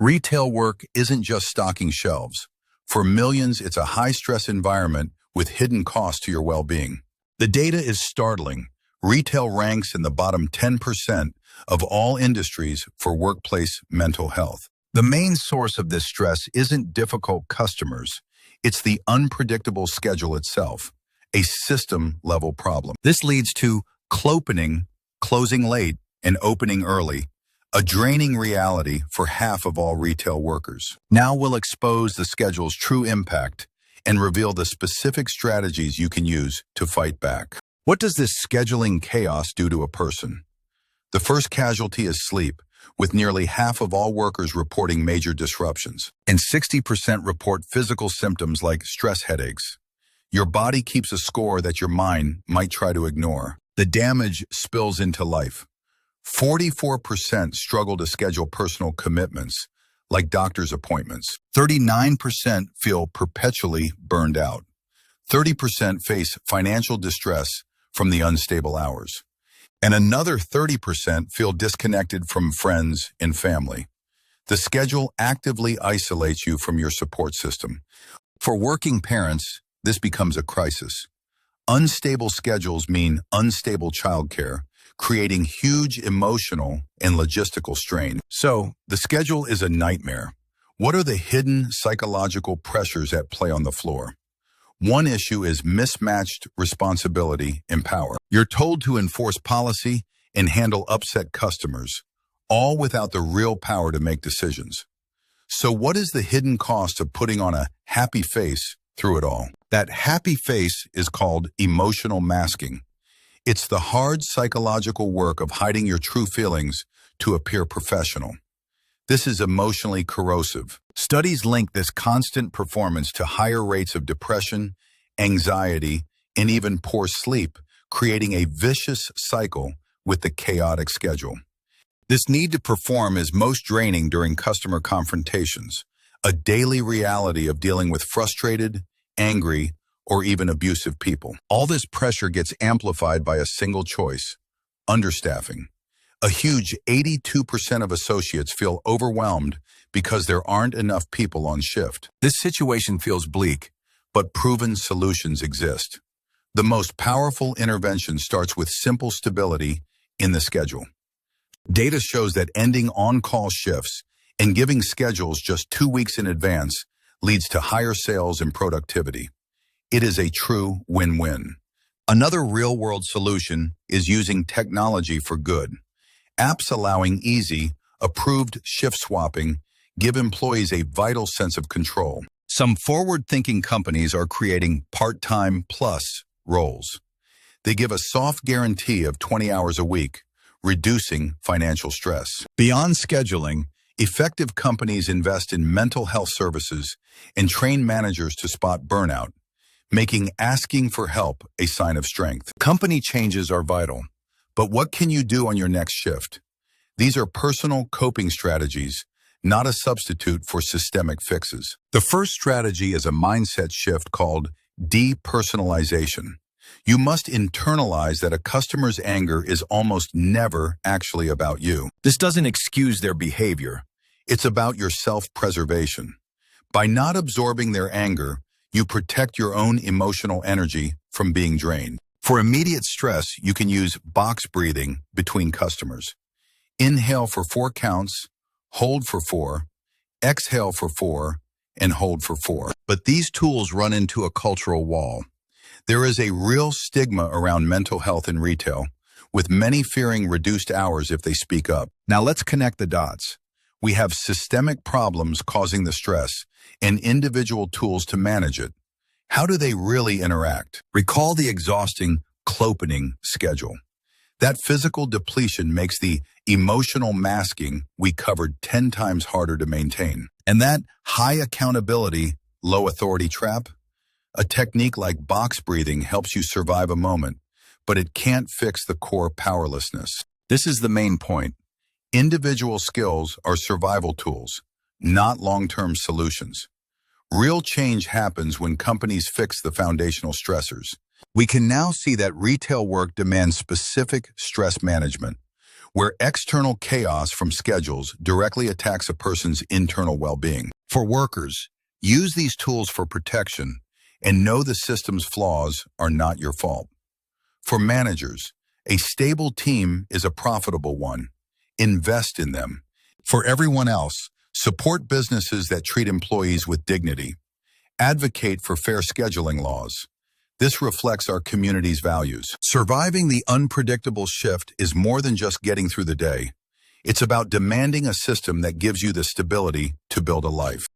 Retail work isn't just stocking shelves. For millions, it's a high-stress environment with hidden costs to your well-being. The data is startling. Retail ranks in the bottom 10% of all industries for workplace mental health. The main source of this stress isn't difficult customers. It's the unpredictable schedule itself, a system-level problem. This leads to clopening, closing late, and opening early, a draining reality for half of all retail workers. Now we'll expose the schedule's true impact and reveal the specific strategies you can use to fight back. What does this scheduling chaos do to a person? The first casualty is sleep, with nearly half of all workers reporting major disruptions, and 60% report physical symptoms like stress headaches. Your body keeps a score that your mind might try to ignore. The damage spills into life. 44% struggle to schedule personal commitments, like doctor's appointments. 39% feel perpetually burned out. 30% face financial distress from the unstable hours. And another 30% feel disconnected from friends and family. The schedule actively isolates you from your support system. For working parents, this becomes a crisis. Unstable schedules mean unstable childcare, creating huge emotional and logistical strain. So, the schedule is a nightmare. What are the hidden psychological pressures at play on the floor? One issue is mismatched responsibility and power. You're told to enforce policy and handle upset customers, all without the real power to make decisions. So what is the hidden cost of putting on a happy face through it all? That happy face is called emotional masking. It's the hard psychological work of hiding your true feelings to appear professional. This is emotionally corrosive. Studies link this constant performance to higher rates of depression, anxiety, and even poor sleep, creating a vicious cycle with the chaotic schedule. This need to perform is most draining during customer confrontations, a daily reality of dealing with frustrated, angry, or even abusive people. All this pressure gets amplified by a single choice: understaffing. A huge 82% of associates feel overwhelmed because there aren't enough people on shift. This situation feels bleak, but proven solutions exist. The most powerful intervention starts with simple stability in the schedule. Data shows that ending on-call shifts and giving schedules just 2 weeks in advance leads to higher sales and productivity. It is a true win-win. Another real-world solution is using technology for good. Apps allowing easy, approved shift swapping give employees a vital sense of control. Some forward-thinking companies are creating part-time plus roles. They give a soft guarantee of 20 hours a week, reducing financial stress. Beyond scheduling, effective companies invest in mental health services and train managers to spot burnout, making asking for help a sign of strength. Company changes are vital. But what can you do on your next shift? These are personal coping strategies, not a substitute for systemic fixes. The first strategy is a mindset shift called depersonalization. You must internalize that a customer's anger is almost never actually about you. This doesn't excuse their behavior. It's about your self-preservation. By not absorbing their anger, you protect your own emotional energy from being drained. For immediate stress, you can use box breathing between customers. Inhale for 4 counts, hold for 4, exhale for 4, and hold for 4. But these tools run into a cultural wall. There is a real stigma around mental health in retail, with many fearing reduced hours if they speak up. Now let's connect the dots. We have systemic problems causing the stress and individual tools to manage it. How do they really interact? Recall the exhausting clopening schedule. That physical depletion makes the emotional masking we covered 10 times harder to maintain. And that high accountability, low authority trap? A technique like box breathing helps you survive a moment, but it can't fix the core powerlessness. This is the main point. Individual skills are survival tools, not long-term solutions. Real change happens when companies fix the foundational stressors. We can now see that retail work demands specific stress management. where external chaos from schedules directly attacks a person's internal well-being. For workers, use these tools for protection and know the system's flaws are not your fault. For managers, a stable team is a profitable one. Invest in them. For everyone else, support businesses that treat employees with dignity. Advocate for fair scheduling laws. This reflects our community's values. Surviving the unpredictable shift is more than just getting through the day. It's about demanding a system that gives you the stability to build a life.